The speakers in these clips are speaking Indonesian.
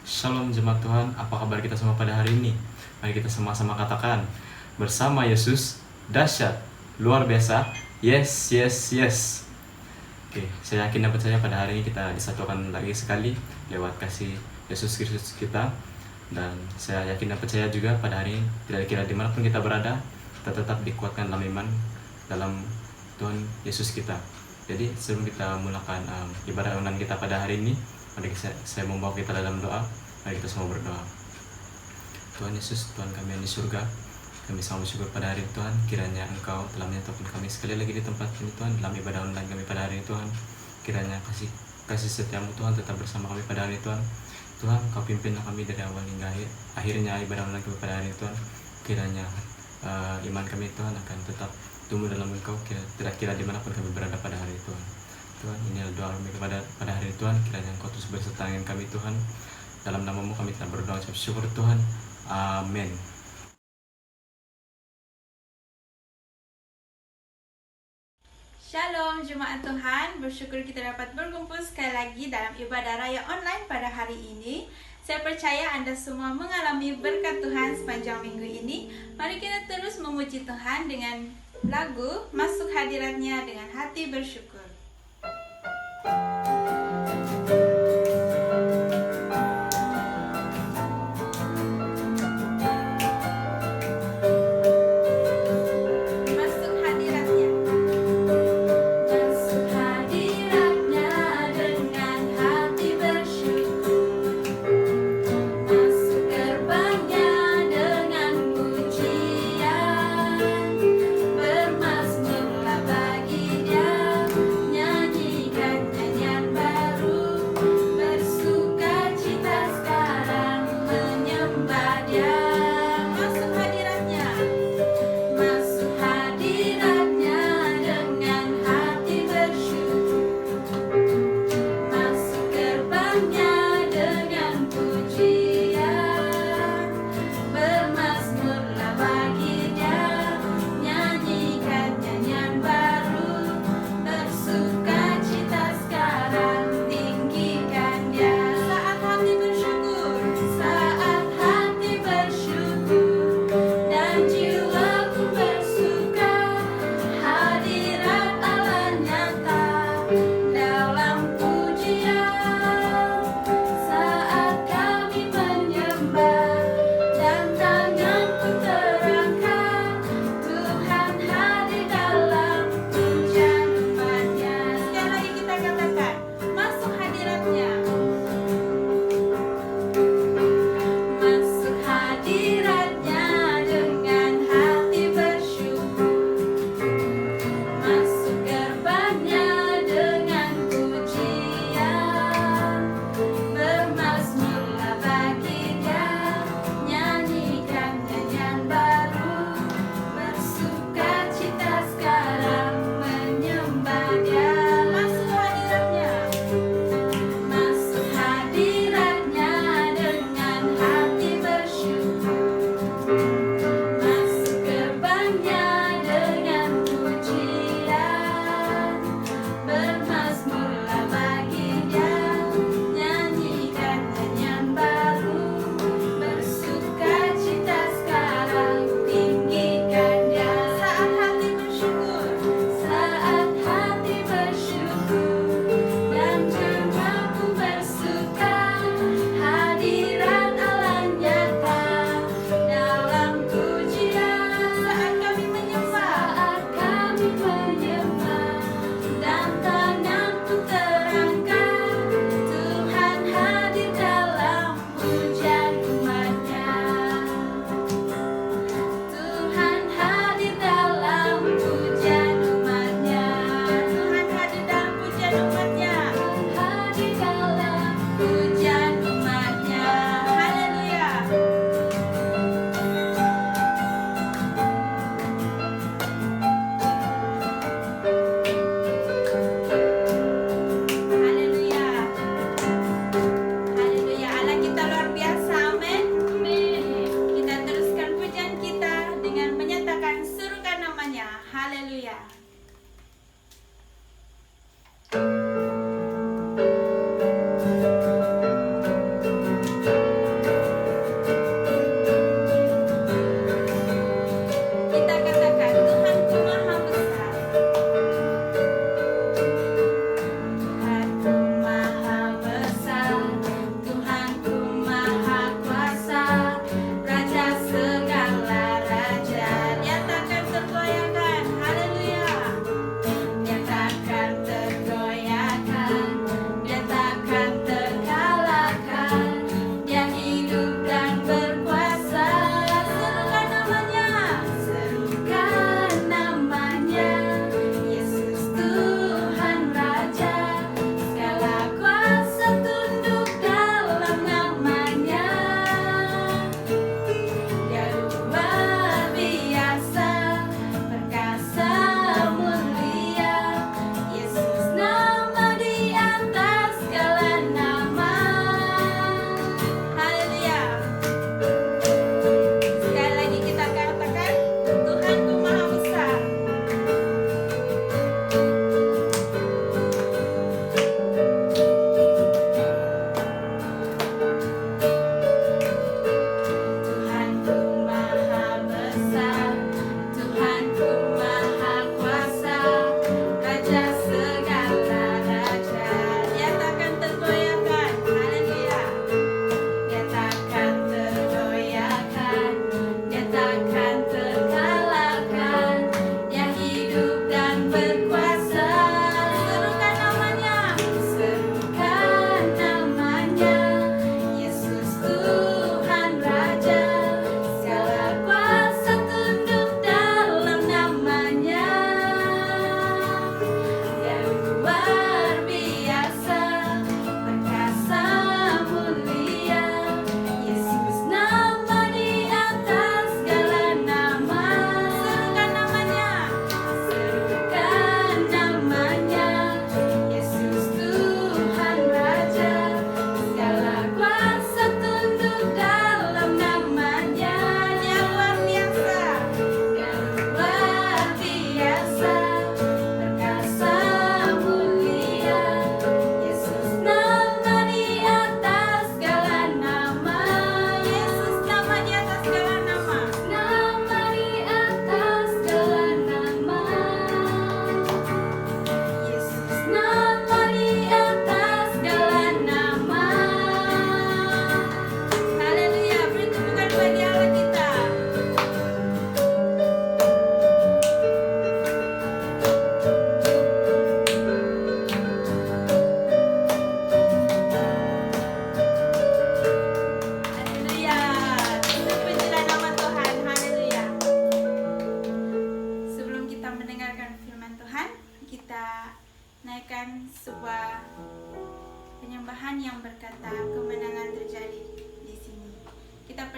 Shalom jemaat Tuhan, apa kabar kita semua pada hari ini? Mari kita sama-sama katakan, bersama Yesus, dahsyat, luar biasa, yes, yes, yes. Oke, saya yakin dan percaya pada hari ini kita disatukan lagi sekali lewat kasih Yesus Kristus kita. Dan saya yakin dan percaya juga pada hari ini, tidak dikira dimanapun kita berada, kita tetap dikuatkan dalam iman, dalam Tuhan Yesus kita. Jadi sebelum kita mulakan ibadah online kita pada hari ini, mari saya membawa kita dalam doa. Mari kita semua berdoa. Tuhan Yesus, Tuhan kami yang di surga, kami sangat bersyukur pada hari ini Tuhan, kiranya Engkau telah menyatukan kami sekali lagi di tempat ini Tuhan, dalam ibadah online kami pada hari ini Tuhan. Kiranya kasih setiamu Tuhan tetap bersama kami pada hari ini Tuhan. Tuhan, Kau pimpinlah kami dari awal hingga akhirnya ibadah online kami pada hari ini Tuhan. Kiranya iman kami Tuhan akan tetap tumbuh dalam Engkau, tidak kira dimanapun kami berada pada hari ini Tuhan. Tuhan, inilah doa kami pada hari ini Tuhan, kiranya Engkau terus berserta dengan kami Tuhan. Dalam nama-Mu kami telah berdoa, syukur Tuhan. Amin. Shalom Jemaat Tuhan, bersyukur kita dapat berkumpul sekali lagi dalam ibadah raya online pada hari ini. Saya percaya Anda semua mengalami berkat Tuhan sepanjang minggu ini. Mari kita terus memuji Tuhan dengan lagu Masuk Hadirat-Nya dengan hati bersyukur.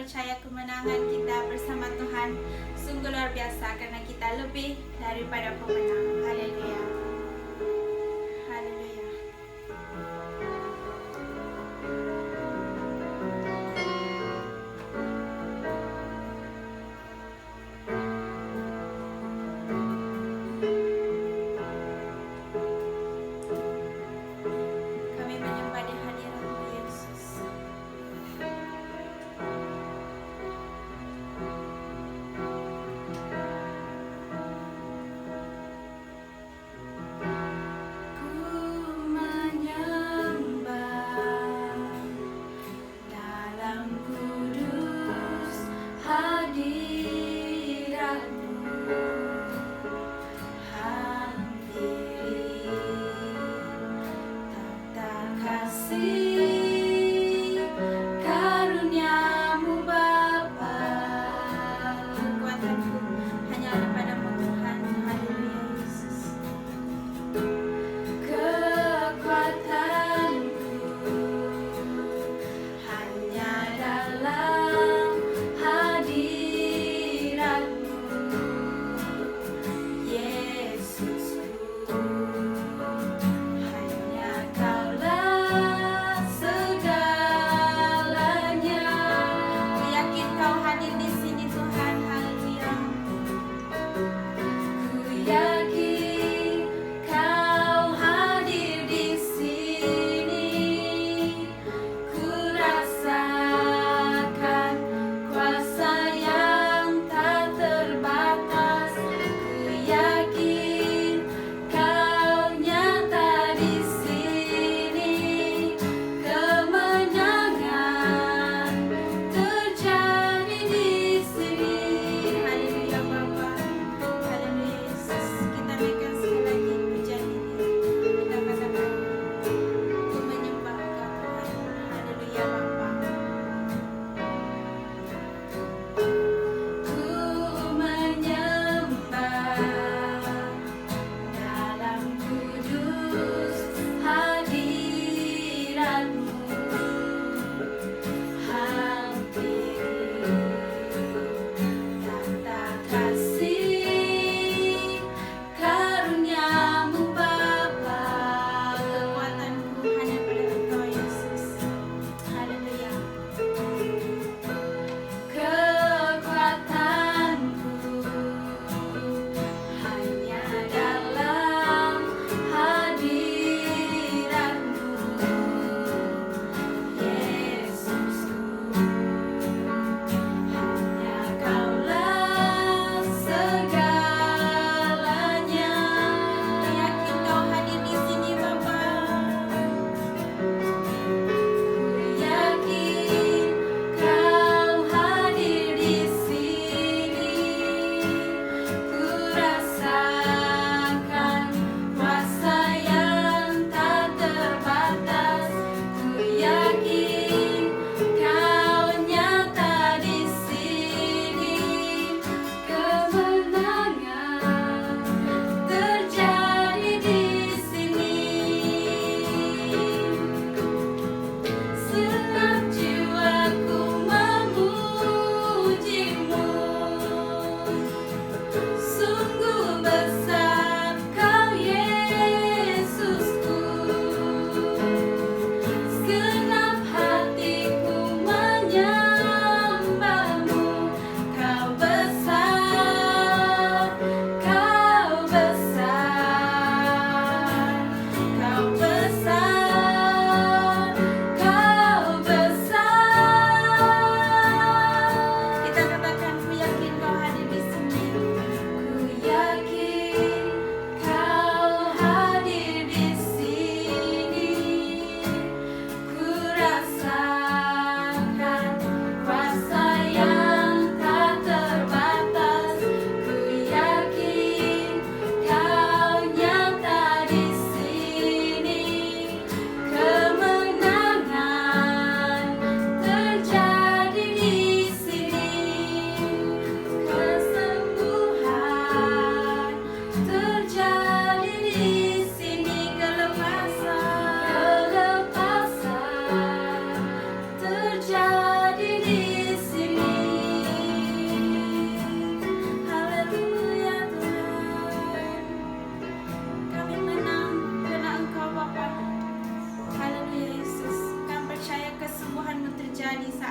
percaya kemenangan kita bersama Tuhan sungguh luar biasa karena kita lebih daripada pemenang. Haleluya. Haleluya. Kami menyembah di hadirat-Mu, Yesus. Ku menyembah dalam kudus hadirat-Mu, hampiri tata kasih karuniamu Bapa. Kekuatanku hanyalah padamu Tuhan. Haleluya Yesus. Kekuatanku hanya dalam hadirat-Mu,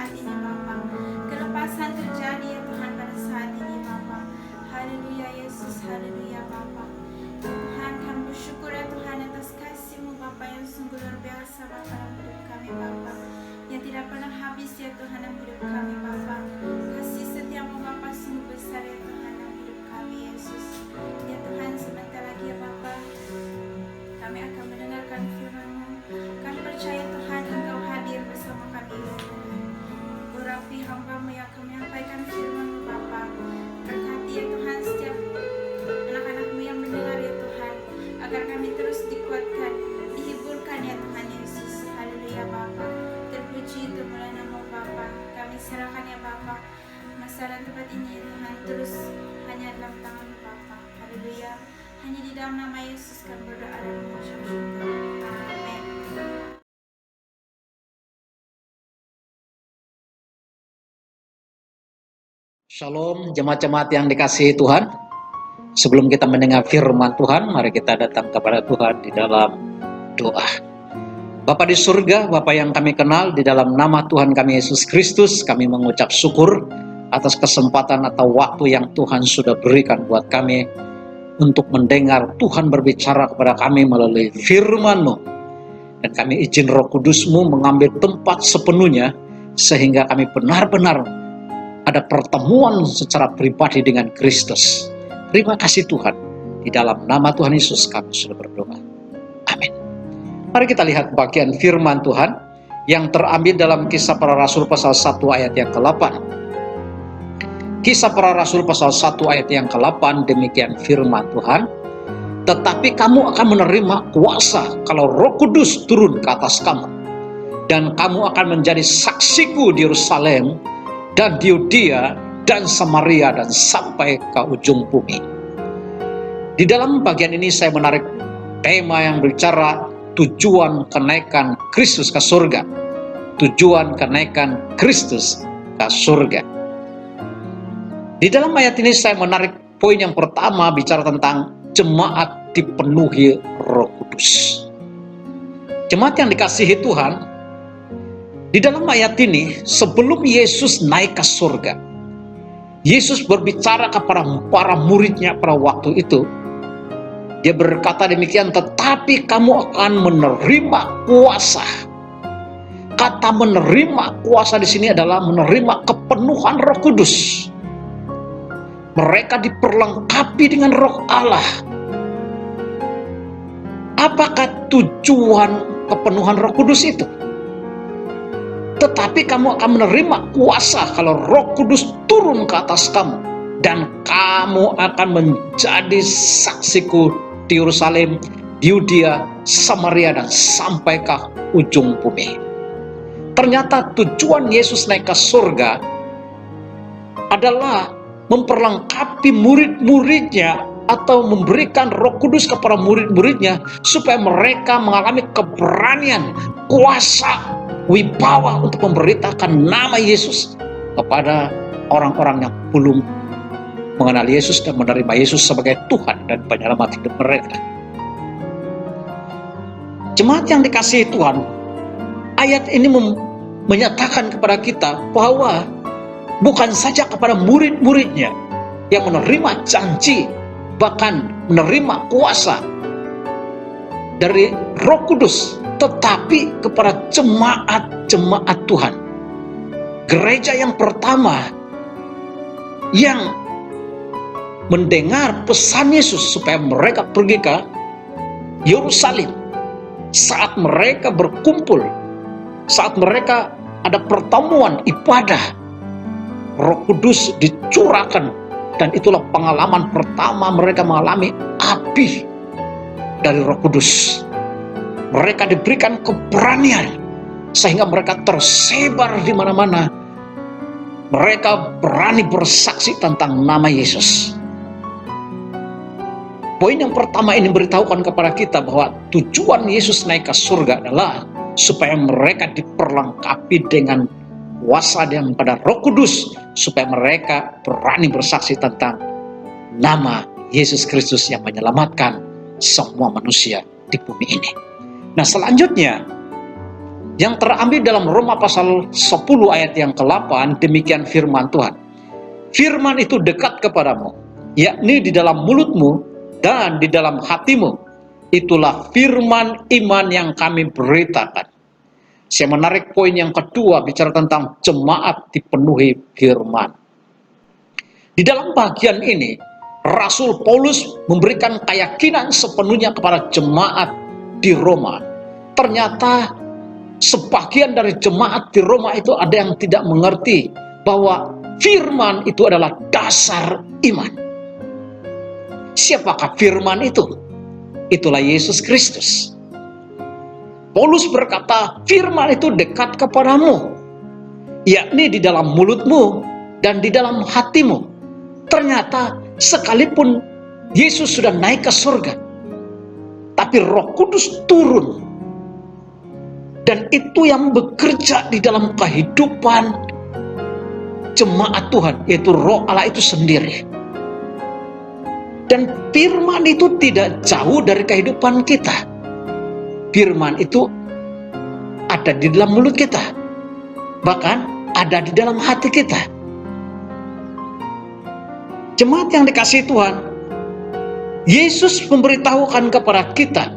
saat ini Bapa. Kelepasan terjadi ya Tuhan pada saat ini Bapa. Haleluya Yesus, haleluya Bapa. Tuhan, kami bersyukur ya Tuhan atas kasih-Mu Bapa yang sungguh luar biasa Bapa dalam hidup kami Bapa, yang tidak pernah habis ya Tuhan dalam hidup kami Bapa. Kasih setia-Mu Bapa sungguh besar ya Tuhan dalam hidup kami Yesus. Ya Tuhan, sebentar lagi ya Bapa, kami akan mendengarkan firman-Mu. Kami percaya Tuhan Engkau hadir bersama kami ya Tuhan. Urapi hamba-Mu yang akan menyampaikan firman-Mu Bapa. Berkati ya Tuhan setiap anak-anak-Mu yang mendengar ya Tuhan, agar kami terus dikuatkan, dihiburkan ya Tuhan Yesus. Haleluya Bapa. Terpuji termulia nama-Mu Bapa. Kami serahkan ya Bapa masa dan tempat ini ya Tuhan, terus hanya dalam tangan-Mu Bapa. Haleluya. Hanya di dalam nama Yesus kami berdoa dan mengucap syukur. Amin. Shalom jemaat-jemaat yang dikasihi Tuhan. Sebelum kita mendengar firman Tuhan, mari kita datang kepada Tuhan di dalam doa. Bapa di surga, Bapa yang kami kenal, di dalam nama Tuhan kami Yesus Kristus, kami mengucap syukur atas kesempatan atau waktu yang Tuhan sudah berikan buat kami untuk mendengar Tuhan berbicara kepada kami melalui firman-Mu. Dan kami izin Roh Kudus-Mu mengambil tempat sepenuhnya, sehingga kami benar-benar ada pertemuan secara pribadi dengan Kristus. Terima kasih Tuhan. Di dalam nama Tuhan Yesus kami sudah berdoa. Amin. Mari kita lihat bagian firman Tuhan yang terambil dalam Kisah Para Rasul pasal 1 ayat yang ke-8. Kisah Para Rasul pasal 1 ayat yang ke-8, demikian firman Tuhan. Tetapi kamu akan menerima kuasa kalau Roh Kudus turun ke atas kamu. Dan kamu akan menjadi saksiku di Yerusalem dan di Yudea dan Samaria dan sampai ke ujung bumi. Di dalam bagian ini saya menarik tema yang berbicara tujuan kenaikan Kristus ke surga. Tujuan kenaikan Kristus ke surga. Di dalam ayat ini saya menarik poin yang pertama, bicara tentang jemaat dipenuhi Roh Kudus. Jemaat yang dikasihi Tuhan, di dalam ayat ini, sebelum Yesus naik ke surga, Yesus berbicara kepada para muridnya pada waktu itu. Dia berkata demikian, tetapi kamu akan menerima kuasa. Kata menerima kuasa di sini adalah menerima kepenuhan Roh Kudus. Mereka diperlengkapi dengan Roh Allah. Apakah tujuan kepenuhan Roh Kudus itu? Tetapi kamu akan menerima kuasa kalau Roh Kudus turun ke atas kamu. Dan kamu akan menjadi saksiku di Yerusalem, di Yudea, Samaria, dan sampai ke ujung bumi. Ternyata tujuan Yesus naik ke surga adalah memperlengkapi murid-muridnya atau memberikan Roh Kudus kepada murid-muridnya supaya mereka mengalami keberanian, kuasa, wibawa untuk memberitakan nama Yesus kepada orang-orang yang belum mengenal Yesus dan menerima Yesus sebagai Tuhan dan penyelamat hidup mereka. Jemaat yang dikasihi Tuhan, ayat ini menyatakan kepada kita bahwa bukan saja kepada murid-muridnya yang menerima janji, bahkan menerima kuasa dari Roh Kudus, tetapi kepada jemaat-jemaat Tuhan. Gereja yang pertama yang mendengar pesan Yesus supaya mereka pergi ke Yerusalem. Saat mereka berkumpul, saat mereka ada pertemuan ibadah, Roh Kudus dicurahkan, dan itulah pengalaman pertama mereka mengalami api dari Roh Kudus. Mereka diberikan keberanian sehingga mereka tersebar di mana-mana. Mereka berani bersaksi tentang nama Yesus. Poin yang pertama ini beritahukan kepada kita bahwa tujuan Yesus naik ke surga adalah supaya mereka diperlengkapi dengan kuasa yang pada Roh Kudus, supaya mereka berani bersaksi tentang nama Yesus Kristus yang menyelamatkan semua manusia di bumi ini. Nah, selanjutnya yang terambil dalam Roma pasal 10 ayat yang ke-8, demikian firman Tuhan. Firman itu dekat kepadamu, yakni di dalam mulutmu dan di dalam hatimu. Itulah firman iman yang kami beritakan. Saya menarik poin yang kedua, bicara tentang jemaat dipenuhi firman. Di dalam bagian ini, Rasul Paulus memberikan keyakinan sepenuhnya kepada jemaat di Roma. Ternyata sebagian dari jemaat di Roma itu ada yang tidak mengerti bahwa firman itu adalah dasar iman. Siapakah firman itu? Itulah Yesus Kristus. Paulus berkata, firman itu dekat kepadamu, yakni di dalam mulutmu dan di dalam hatimu. Ternyata sekalipun Yesus sudah naik ke surga, tapi Roh Kudus turun. Dan itu yang bekerja di dalam kehidupan jemaat Tuhan, yaitu Roh Allah itu sendiri. Dan firman itu tidak jauh dari kehidupan kita. Firman itu ada di dalam mulut kita, bahkan ada di dalam hati kita. Jemaat yang dikasihi Tuhan, Yesus memberitahukan kepada kita,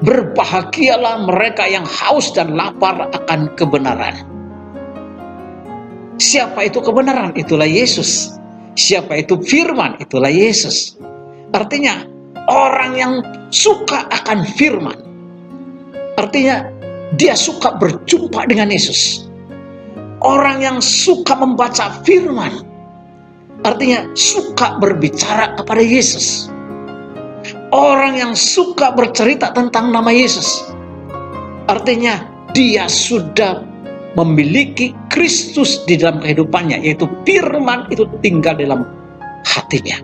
berbahagialah mereka yang haus dan lapar akan kebenaran. Siapa itu kebenaran? Itulah Yesus. Siapa itu firman? Itulah Yesus. Artinya, orang yang suka akan firman, artinya dia suka berjumpa dengan Yesus. Orang yang suka membaca firman, artinya suka berbicara kepada Yesus. Orang yang suka bercerita tentang nama Yesus, artinya dia sudah memiliki Kristus di dalam kehidupannya, yaitu firman itu tinggal dalam hatinya.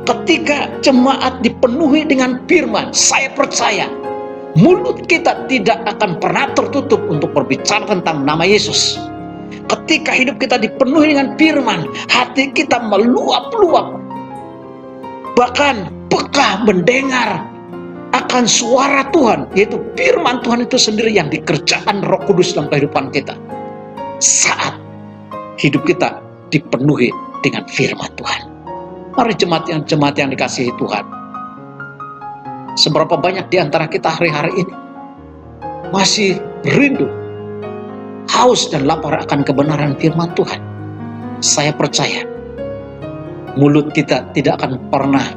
Ketika jemaat dipenuhi dengan firman, saya percaya mulut kita tidak akan pernah tertutup untuk berbicara tentang nama Yesus. Ketika hidup kita dipenuhi dengan firman, hati kita meluap-luap, bahkan peka mendengar akan suara Tuhan, yaitu firman Tuhan itu sendiri yang dikerjakan Roh Kudus dalam kehidupan kita. Saat hidup kita dipenuhi dengan firman Tuhan. Mari jemaat yang dikasihi Tuhan, seberapa banyak di antara kita hari-hari ini masih rindu, haus dan lapar akan kebenaran firman Tuhan? Saya percaya mulut kita tidak akan pernah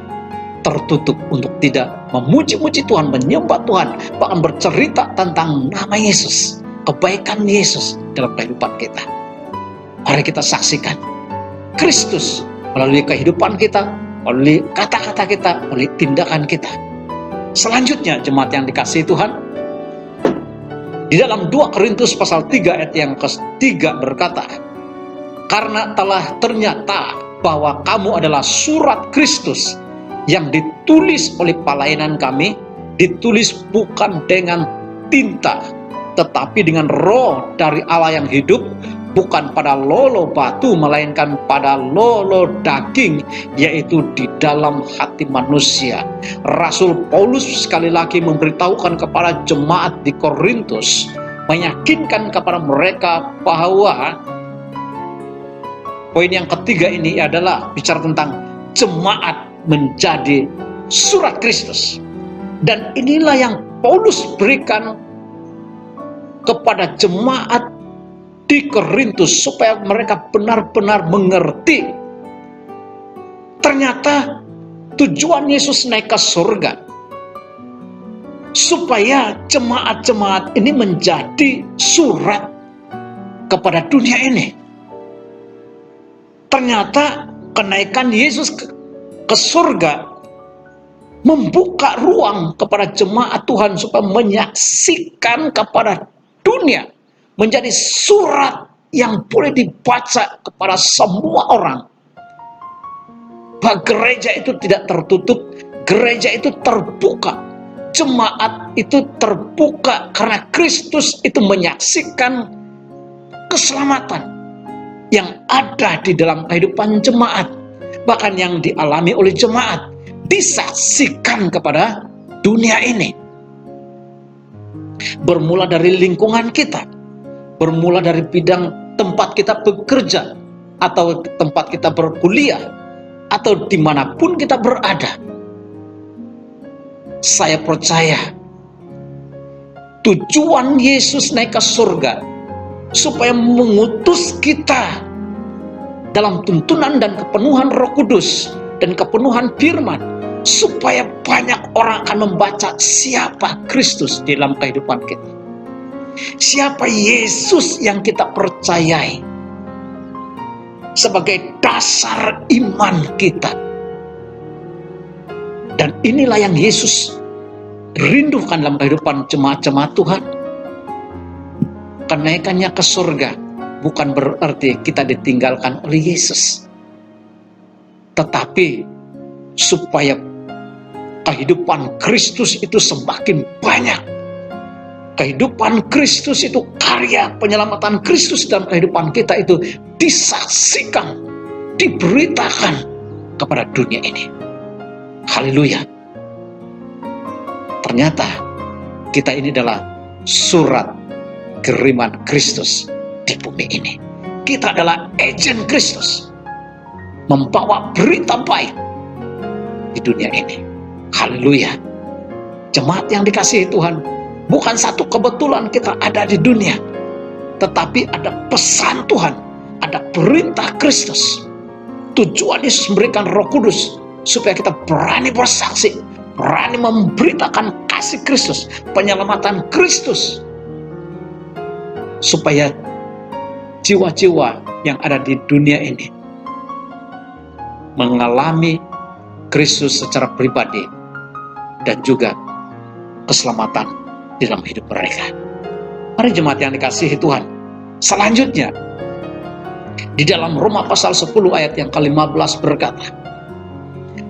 tertutup untuk tidak memuji-muji Tuhan, menyembah Tuhan, bahkan bercerita tentang nama Yesus, kebaikan Yesus dalam kehidupan kita. Mari kita saksikan Kristus melalui kehidupan kita, melalui kata-kata kita, melalui tindakan kita. Selanjutnya, jemaat yang dikasihi Tuhan, di dalam 2 Korintus pasal 3 ayat yang ke-3 berkata, karena telah ternyata bahwa kamu adalah surat Kristus yang ditulis oleh pelayanan kami, ditulis bukan dengan tinta, tetapi dengan Roh dari Allah yang hidup, bukan pada lolo batu, melainkan pada lolo daging, yaitu di dalam hati manusia. Rasul Paulus sekali lagi memberitahukan kepada jemaat di Korintus, meyakinkan kepada mereka bahwa poin yang ketiga ini adalah bicara tentang jemaat menjadi surat Kristus. Dan inilah yang Paulus berikan kepada jemaat di Korintus supaya mereka benar-benar mengerti. Ternyata tujuan Yesus naik ke surga supaya jemaat-jemaat ini menjadi surat kepada dunia ini. Ternyata kenaikan Yesus ke surga membuka ruang kepada jemaat Tuhan supaya menyaksikan kepada dunia, menjadi surat yang boleh dibaca kepada semua orang. Bahwa gereja itu tidak tertutup, gereja itu terbuka, jemaat itu terbuka karena Kristus itu menyaksikan keselamatan yang ada di dalam kehidupan jemaat. Bahkan yang dialami oleh jemaat disaksikan kepada dunia ini. Bermula dari lingkungan kita, bermula dari bidang tempat kita bekerja, atau tempat kita berkuliah, atau dimanapun kita berada. Saya percaya tujuan Yesus naik ke surga supaya mengutus kita dalam tuntunan dan kepenuhan Roh Kudus dan kepenuhan firman, supaya banyak orang akan membaca siapa Kristus di dalam kehidupan kita, siapa Yesus yang kita percayai sebagai dasar iman kita. Dan inilah yang Yesus rindukan dalam kehidupan jemaat-jemaat Tuhan. Kenaikannya ke surga bukan berarti kita ditinggalkan oleh Yesus, tetapi supaya kehidupan Kristus itu semakin banyak. Kehidupan Kristus itu, karya penyelamatan Kristus dalam kehidupan kita itu disaksikan, diberitakan kepada dunia ini. Haleluya. Ternyata kita ini adalah surat kiriman Kristus di bumi ini. Kita adalah agen Kristus, membawa berita baik di dunia ini. Haleluya. Jemaat yang dikasihi Tuhan, bukan satu kebetulan kita ada di dunia, tetapi ada pesan Tuhan, ada perintah Kristus. Tujuan Yesus memberikan Roh Kudus supaya kita berani bersaksi, berani memberitakan kasih Kristus, penyelamatan Kristus, supaya jiwa-jiwa yang ada di dunia ini mengalami Kristus secara pribadi dan juga keselamatan di dalam hidup mereka. Mari jemaat yang dikasihi Tuhan, selanjutnya di dalam Roma pasal 10 ayat yang ke-15 berkata,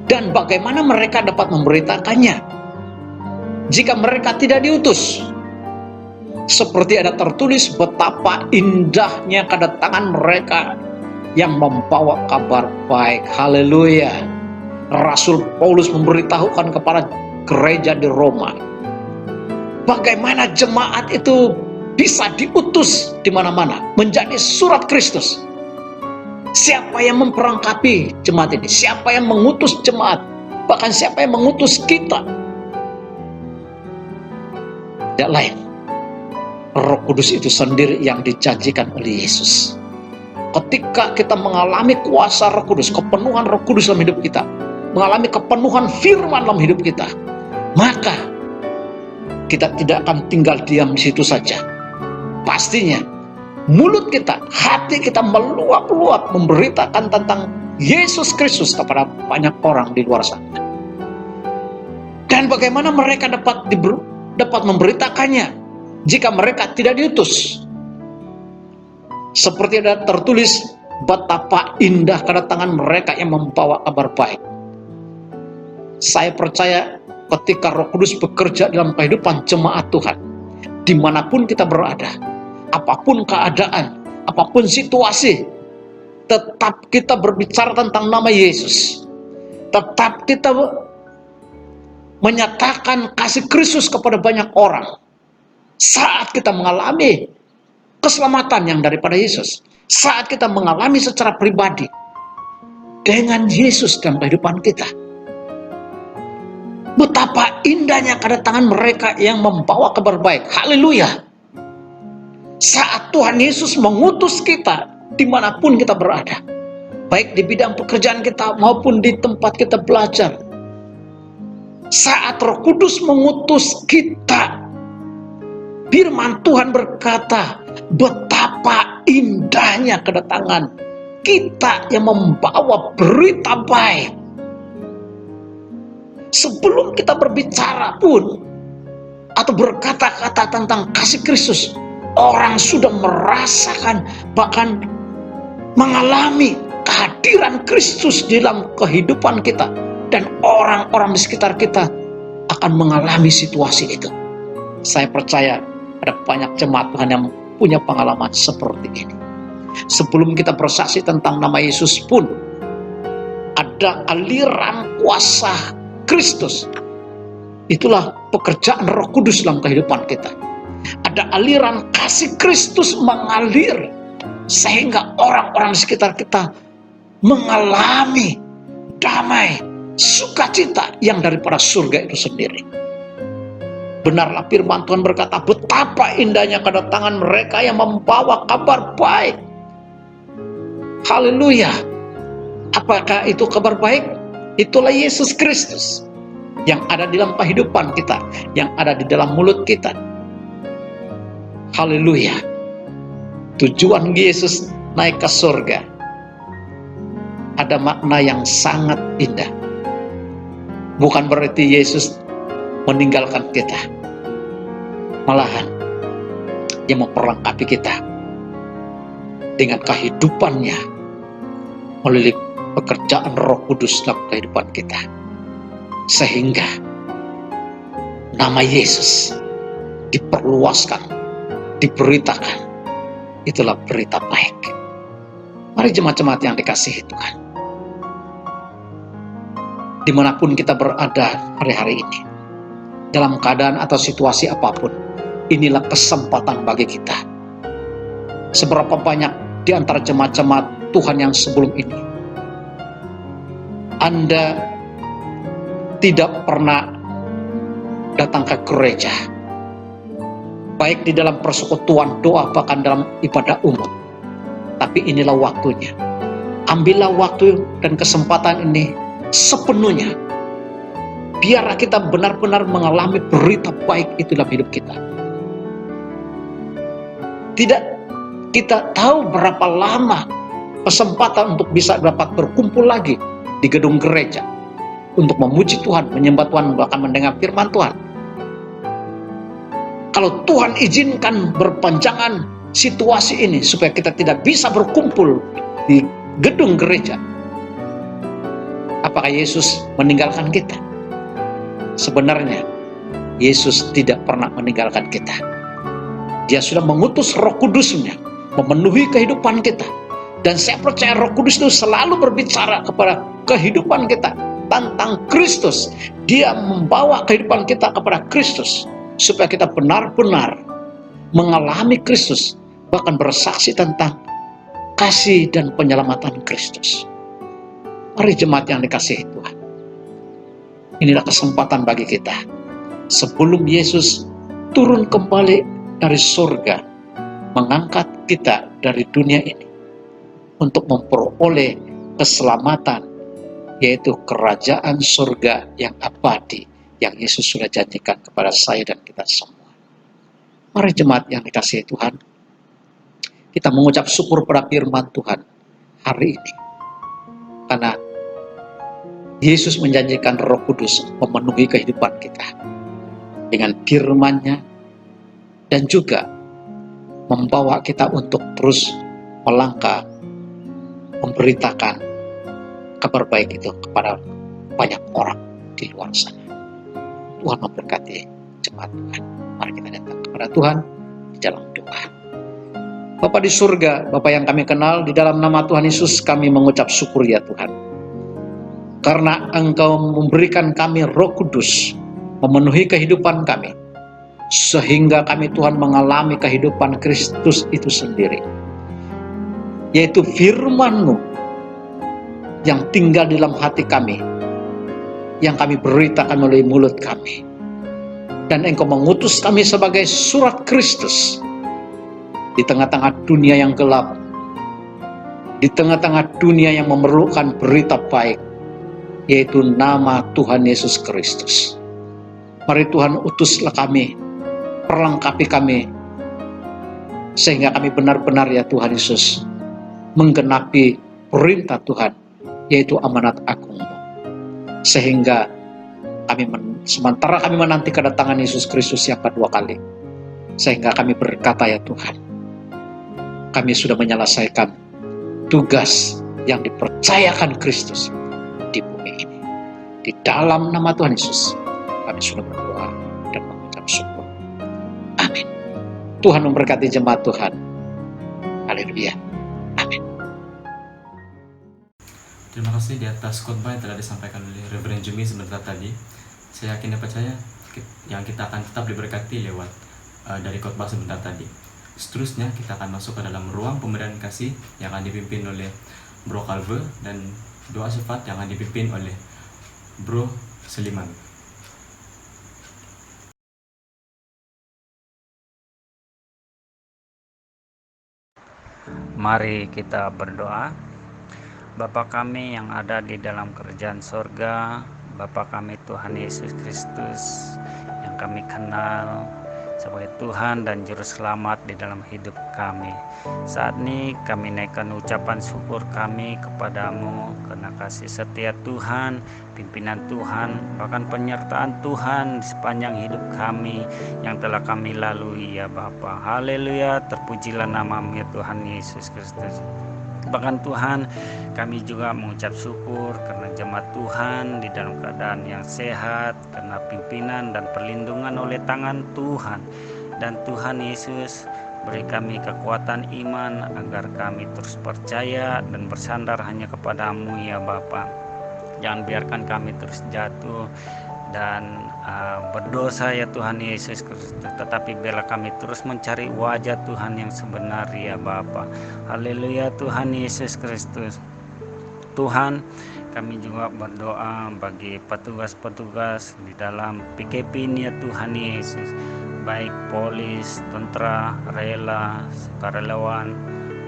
dan bagaimana mereka dapat memberitakannya jika mereka tidak diutus? Seperti ada tertulis, betapa indahnya kedatangan mereka yang membawa kabar baik. Haleluya. Rasul Paulus memberitahukan kepada gereja di Roma, bagaimana jemaat itu bisa diutus di mana-mana, menjadi surat Kristus. Siapa yang memperlengkapi jemaat ini? Siapa yang mengutus jemaat? Bahkan siapa yang mengutus kita? Tidak lain, Roh Kudus itu sendiri yang dijanjikan oleh Yesus. Ketika kita mengalami kuasa Roh Kudus, kepenuhan Roh Kudus dalam hidup kita, mengalami kepenuhan firman dalam hidup kita, maka kita tidak akan tinggal diam di situ saja. Pastinya mulut kita, hati kita meluap-luap memberitakan tentang Yesus Kristus kepada banyak orang di luar sana. Dan bagaimana mereka dapat memberitakannya jika mereka tidak diutus? Seperti ada tertulis, betapa indah kedatangan mereka yang membawa kabar baik. Saya percaya ketika Roh Kudus bekerja dalam kehidupan jemaat Tuhan, dimanapun kita berada, apapun keadaan, apapun situasi, tetap kita berbicara tentang nama Yesus. Tetap kita menyatakan kasih Kristus kepada banyak orang. Saat kita mengalami keselamatan yang daripada Yesus, saat kita mengalami secara pribadi dengan Yesus dalam kehidupan kita, betapa indahnya kedatangan mereka yang membawa kabar baik. Haleluya. Saat Tuhan Yesus mengutus kita dimanapun kita berada, baik di bidang pekerjaan kita maupun di tempat kita belajar, saat Roh Kudus mengutus kita, firman Tuhan berkata, betapa indahnya kedatangan kita yang membawa berita baik. Sebelum kita berbicara pun atau berkata-kata tentang kasih Kristus, orang sudah merasakan, bahkan mengalami kehadiran Kristus dalam kehidupan kita, dan orang-orang di sekitar kita akan mengalami situasi itu. Saya percaya ada banyak jemaat Tuhan yang punya pengalaman seperti ini. Sebelum kita bersaksi tentang nama Yesus pun, ada aliran kuasa Kristus. Itulah pekerjaan Roh Kudus dalam kehidupan kita. ada aliran kasih Kristus mengalir sehingga orang-orang di sekitar kita mengalami damai, sukacita yang daripada surga itu sendiri. Benarlah firman Tuhan berkata, betapa indahnya kedatangan mereka yang membawa kabar baik. Haleluya. Apakah itu kabar baik? Itulah Yesus Kristus yang ada di dalam kehidupan kita, yang ada di dalam mulut kita. Haleluya. Tujuan Yesus naik ke surga ada makna yang sangat indah. Bukan berarti Yesus meninggalkan kita. Malahan Dia memperlengkapi kita dengan kehidupannya melalui pekerjaan Roh Kudus dalam kehidupan kita, sehingga nama Yesus diperluaskan, diberitakan. Itulah berita baik. Mari jemaat-jemaat yang dikasihi Tuhan, dimanapun kita berada hari-hari ini, dalam keadaan atau situasi apapun, inilah kesempatan bagi kita. Seberapa banyak di antara jemaat-jemaat Tuhan yang sebelum ini, Anda tidak pernah datang ke gereja, baik di dalam persekutuan doa, bahkan dalam ibadah umum. Tapi inilah waktunya. Ambillah waktu dan kesempatan ini sepenuhnya. Biarlah kita benar-benar mengalami berita baik itu dalam hidup kita. Tidak kita tahu berapa lama kesempatan untuk bisa dapat berkumpul lagi di gedung gereja untuk memuji Tuhan, menyembah Tuhan, bahkan mendengar firman Tuhan. Kalau Tuhan izinkan berpanjangan situasi ini supaya kita tidak bisa berkumpul di gedung gereja, apakah Yesus meninggalkan kita? Sebenarnya Yesus tidak pernah meninggalkan kita. Dia sudah mengutus Roh Kudus-Nya memenuhi kehidupan kita. Dan saya percaya Roh Kudus itu selalu berbicara kepada kehidupan kita tentang Kristus. Dia membawa kehidupan kita kepada Kristus supaya kita benar-benar mengalami Kristus, bahkan bersaksi tentang kasih dan penyelamatan Kristus. Mari jemaat yang dikasihi Tuhan, inilah kesempatan bagi kita sebelum Yesus turun kembali dari surga, mengangkat kita dari dunia ini untuk memperoleh keselamatan, yaitu kerajaan surga yang abadi yang Yesus sudah janjikan kepada saya dan kita semua. Mari jemaat yang dikasihi Tuhan, kita mengucap syukur pada firman Tuhan hari ini, karena Yesus menjanjikan Roh Kudus memenuhi kehidupan kita dengan firman-Nya, dan juga membawa kita untuk terus melangkah memberitakan kabar baik itu kepada banyak orang di luar sana. Tuhan memberkati jemaat Tuhan. Mari kita datang kepada Tuhan di dalam doa. Bapa di surga, Bapa yang kami kenal, di dalam nama Tuhan Yesus kami mengucap syukur ya Tuhan, karena Engkau memberikan kami Roh Kudus memenuhi kehidupan kami, sehingga kami Tuhan mengalami kehidupan Kristus itu sendiri, yaitu firman-Mu yang tinggal di dalam hati kami, yang kami beritakan melalui mulut kami. Dan Engkau mengutus kami sebagai surat Kristus di tengah-tengah dunia yang gelap, di tengah-tengah dunia yang memerlukan berita baik, yaitu nama Tuhan Yesus Kristus. Mari Tuhan, utuslah kami, perlengkapi kami, sehingga kami benar-benar ya Tuhan Yesus menggenapi perintah Tuhan, yaitu amanat agung, sehingga kami sementara kami menanti kedatangan Yesus Kristus yang kedua kali, sehingga kami berkata ya Tuhan, kami sudah menyelesaikan tugas yang dipercayakan Kristus di bumi ini. Di dalam nama Tuhan Yesus kami sudah berdoa dan mengucap syukur. Amin. Tuhan memberkati jemaat Tuhan. Haleluya. Amin. Terima kasih di atas khotbah yang telah disampaikan oleh Reverend Jumi sebentar tadi. Saya yakin dan percaya yang kita akan tetap diberkati lewat dari khotbah sebentar tadi. Seterusnya kita akan masuk ke dalam ruang pemberian kasih yang akan dipimpin oleh Bro Calve, dan doa syafaat yang akan dipimpin oleh Bro Seliman. Mari kita berdoa. Bapa kami yang ada di dalam kerajaan sorga, Bapa kami Tuhan Yesus Kristus yang kami kenal sebagai Tuhan dan Juru Selamat di dalam hidup kami. Saat ini kami naikkan ucapan syukur kami kepadamu karena kasih setia Tuhan, pimpinan Tuhan, bahkan penyertaan Tuhan di sepanjang hidup kami yang telah kami lalui ya Bapa. Haleluya, terpujilah namamu ya Tuhan Yesus Kristus. Bahkan Tuhan, kami juga mengucap syukur karena jemaat Tuhan di dalam keadaan yang sehat, karena pimpinan dan perlindungan oleh tangan Tuhan. Dan Tuhan Yesus, beri kami kekuatan iman agar kami terus percaya dan bersandar hanya kepadamu ya Bapa. Jangan biarkan kami terus jatuh dan berdosa ya Tuhan Yesus Kristus, tetapi biarlah kami terus mencari wajah Tuhan yang sebenar ya Bapa. Haleluya Tuhan Yesus Kristus. Tuhan, kami juga berdoa bagi petugas-petugas di dalam PKP ini ya Tuhan Yesus, baik polis, tentara, rela, sukarelawan,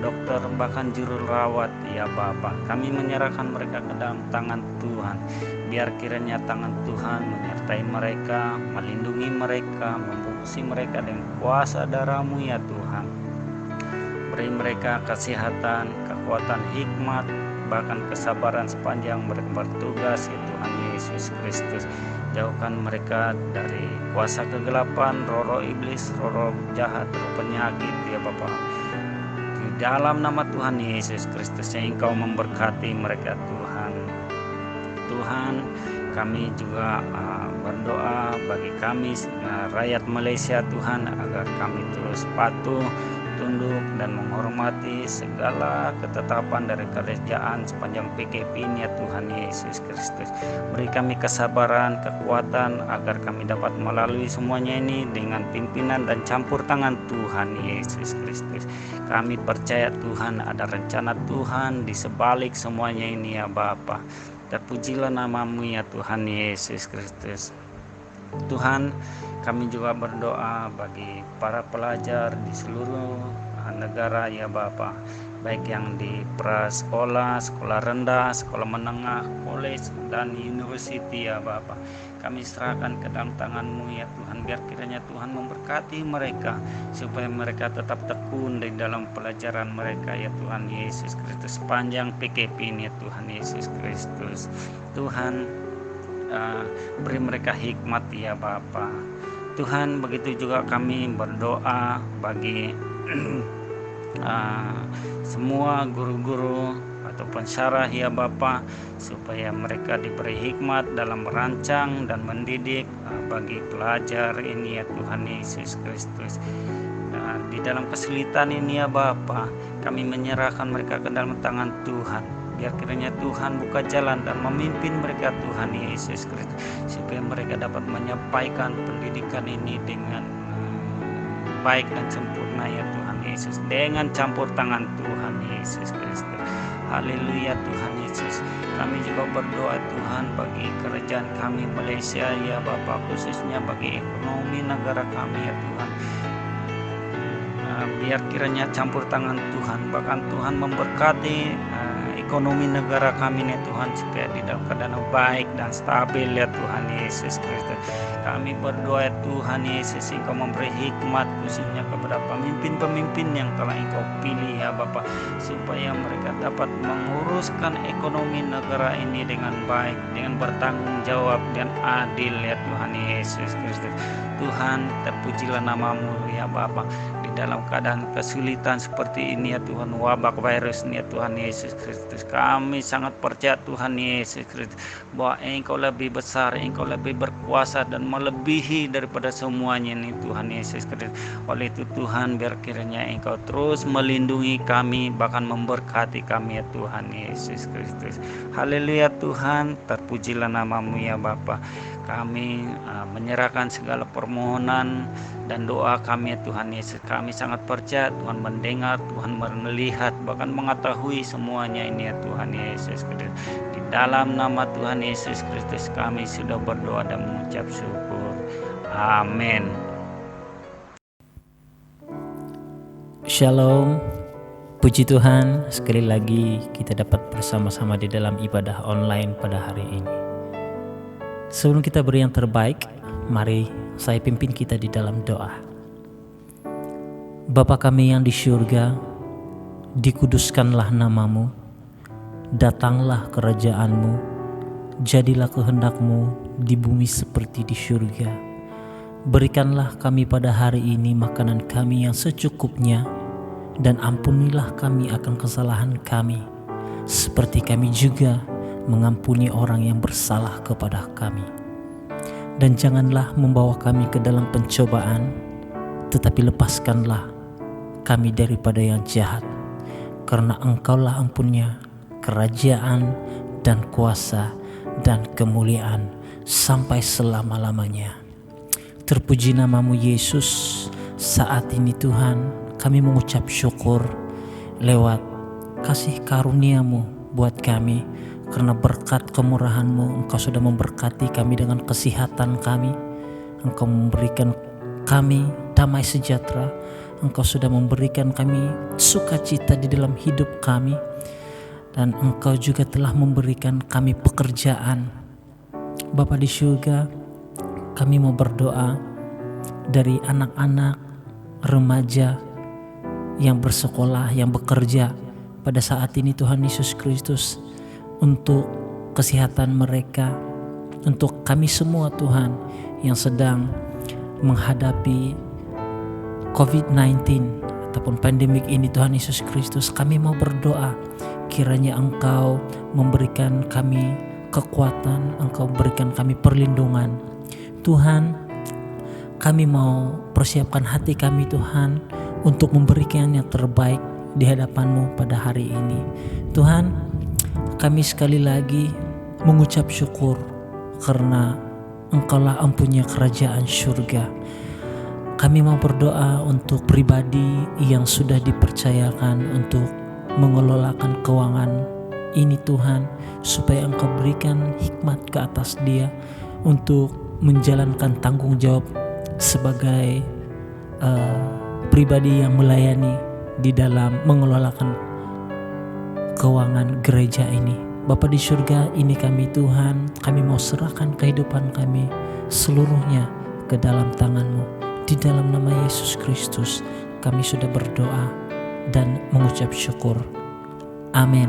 dokter, bahkan juru rawat ya Bapa. Kami menyerahkan mereka ke dalam tangan Tuhan. Biar kiranya tangan Tuhan menyertai mereka, melindungi mereka, membungkusi mereka dengan kuasa darah-Mu ya Tuhan. Beri mereka kesehatan, kekuatan, hikmat, bahkan kesabaran sepanjang mereka bertugas ya Tuhan Yesus Kristus. Jauhkan mereka dari kuasa kegelapan, roh-roh iblis, roh-roh jahat, roh penyakit ya Bapa. Di dalam nama Tuhan Yesus Kristus yang Engkau memberkati mereka Tuhan. Tuhan, kami juga berdoa bagi kami rakyat Malaysia Tuhan, agar kami terus patuh, tunduk dan menghormati segala ketetapan dari kerajaan sepanjang PKP ini ya Tuhan Yesus Kristus. Beri kami kesabaran, kekuatan agar kami dapat melalui semuanya ini dengan pimpinan dan campur tangan Tuhan Yesus Kristus. Kami percaya Tuhan ada rencana Tuhan di sebalik semuanya ini ya Bapa. Terpujilah namamu ya Tuhan Yesus Kristus. Tuhan, kami juga berdoa bagi para pelajar di seluruh negara ya Bapa, baik yang di prasekolah, sekolah rendah, sekolah menengah, college dan university ya Bapa. Kami serahkan ke dalam tangan-Mu ya Tuhan. Biar kiranya Tuhan memberkati mereka, supaya mereka tetap tekun di dalam pelajaran mereka ya Tuhan Yesus Kristus sepanjang PKP ini ya Tuhan Yesus Kristus. Tuhan, beri mereka hikmat ya Bapa. Tuhan, begitu juga kami berdoa bagi semua guru-guru ataupun syarah ya Bapa, supaya mereka diberi hikmat dalam merancang dan mendidik bagi pelajar ini ya Tuhan Yesus Kristus. Di dalam kesulitan ini ya Bapa, kami menyerahkan mereka ke dalam tangan Tuhan. Biar kiranya Tuhan buka jalan dan memimpin mereka Tuhan Yesus Kristus, supaya mereka dapat menyampaikan pendidikan ini dengan baik dan sempurna ya Tuhan Yesus, dengan campur tangan Tuhan Yesus Kristus. Haleluya Tuhan Yesus. Kami juga berdoa Tuhan bagi kerajaan kami Malaysia ya Bapa, khususnya bagi ekonomi negara kami ya Tuhan. Biar kiranya campur tangan Tuhan, bahkan Tuhan memberkati ekonomi negara kami ya Tuhan, supaya di dalam keadaan baik dan stabil ya Tuhan Yesus Kristus. Kami berdoa Tuhan Yesus, Engkau memberi hikmat khususnya kepada pemimpin-pemimpin yang telah Engkau pilih ya Bapa, supaya mereka dapat menguruskan ekonomi negara ini dengan baik, dengan bertanggung jawab dan adil ya Tuhan Yesus Kristus. Tuhan, terpujilah namamu ya Bapa. Di dalam keadaan kesulitan seperti ini ya Tuhan, wabak virus ini ya Tuhan Yesus Kristus, kami sangat percaya Tuhan Yesus Kristus bahwa Engkau lebih besar, Engkau lebih berkuasa dan melebihi daripada semuanya ini Tuhan Yesus Kristus. Oleh itu Tuhan, biar kiranya Engkau terus melindungi kami, bahkan memberkati kami ya Tuhan Yesus Kristus. Haleluya Tuhan, terpujilah namamu ya Bapa. Kami menyerahkan segala permohonan dan doa kami Tuhan Yesus. Kami sangat percaya Tuhan mendengar, Tuhan melihat, bahkan mengetahui semuanya ini ya Tuhan Yesus Kristus. Di dalam nama Tuhan Yesus Kristus kami sudah berdoa dan mengucap syukur. Amin. Shalom, puji Tuhan, sekali lagi kita dapat bersama-sama di dalam ibadah online pada hari ini. Sebelum kita beri yang terbaik, mari saya pimpin kita di dalam doa. Bapa kami yang di syurga, dikuduskanlah namamu, datanglah kerajaanmu, jadilah kehendakmu di bumi seperti di syurga. Berikanlah kami pada hari ini makanan kami yang secukupnya, dan ampunilah kami akan kesalahan kami, seperti kami juga mengampuni orang yang bersalah kepada kami. Dan janganlah membawa kami ke dalam pencobaan, tetapi lepaskanlah kami daripada yang jahat, karena Engkaulah ampunnya, kerajaan dan kuasa dan kemuliaan sampai selama-lamanya. Terpuji namamu Yesus. Saat ini Tuhan, kami mengucap syukur lewat kasih karuniamu buat kami, karena berkat kemurahanmu Engkau sudah memberkati kami dengan kesehatan kami. Engkau memberikan kami damai sejahtera. Engkau sudah memberikan kami sukacita di dalam hidup kami, dan Engkau juga telah memberikan kami pekerjaan. Bapa di surga, kami mau berdoa dari anak-anak, remaja yang bersekolah, yang bekerja pada saat ini Tuhan Yesus Kristus, untuk kesehatan mereka, untuk kami semua Tuhan yang sedang menghadapi COVID-19 ataupun pandemik ini Tuhan Yesus Kristus, kami mau berdoa kiranya Engkau memberikan kami kekuatan, Engkau berikan kami perlindungan. Tuhan, kami mau persiapkan hati kami Tuhan untuk memberikan yang terbaik di hadapan-Mu pada hari ini. Tuhan, kami sekali lagi mengucap syukur karena Engkaulah empunya kerajaan surga. Kami mau berdoa untuk pribadi yang sudah dipercayakan untuk mengelolakan keuangan ini Tuhan, supaya Engkau berikan hikmat ke atas dia untuk menjalankan tanggung jawab sebagai pribadi yang melayani di dalam mengelolakan keuangan gereja ini. Bapa di surga, ini kami Tuhan, kami mau serahkan kehidupan kami seluruhnya ke dalam tangan-Mu. Di dalam nama Yesus Kristus kami sudah berdoa dan mengucap syukur. Amin.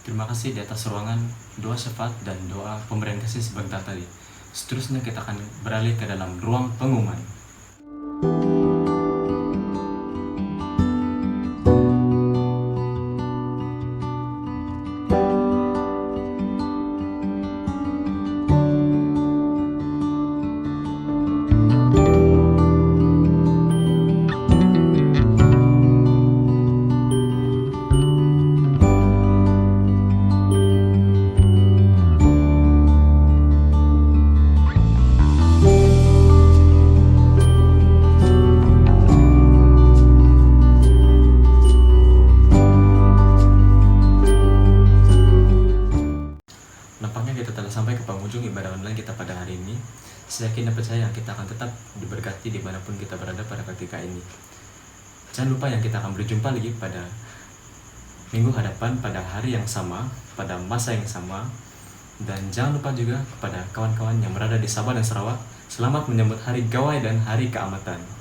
Terima kasih di atas ruangan doa syafaat dan doa pemberian kasih sebentar tadi. Seterusnya kita akan beralih ke dalam ruang pengumuman. Sampai ke penghujung ibadah online kita pada hari ini. Saya yakin dan percaya kita akan tetap diberkati dimanapun kita berada pada ketika ini. Jangan lupa yang kita akan berjumpa lagi pada minggu hadapan, pada hari yang sama, pada masa yang sama. Dan jangan lupa juga kepada kawan-kawan yang berada di Sabah dan Sarawak, selamat menyambut hari Gawai dan hari Keamatan.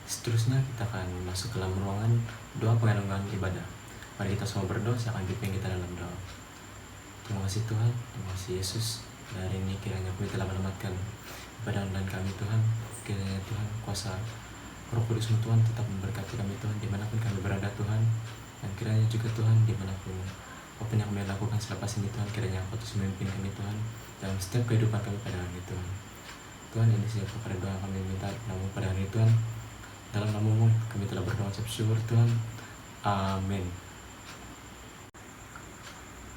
Seterusnya kita akan masuk ke dalam ruangan doa penganungan ibadah. Mari kita semua berdoa, saya akan pimpin kita dalam doa. Terima kasih Tuhan, terima kasih Yesus. Hari ini kiranya kami telah menyelamatkan ibadah online kami Tuhan. Kiranya Tuhan kuasa Roh Kudus Tuhan tetap memberkati kami Tuhan dimanapun kami berada Tuhan. Dan kiranya juga Tuhan dimanapun apapun yang kami lakukan selepas ini Tuhan, kiranya Engkau terus memimpin kami Tuhan dalam setiap kehidupan kami pada hari ini Tuhan. Tuhan, ini siapa pada doa kami minta namun pada hari ini Tuhan. Dalam nama-Mu kami telah berdoa ucap syukur Tuhan. Amin.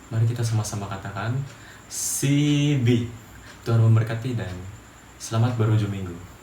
Mari kita sama-sama katakan CB. Tuhan memberkati dan selamat berujung minggu.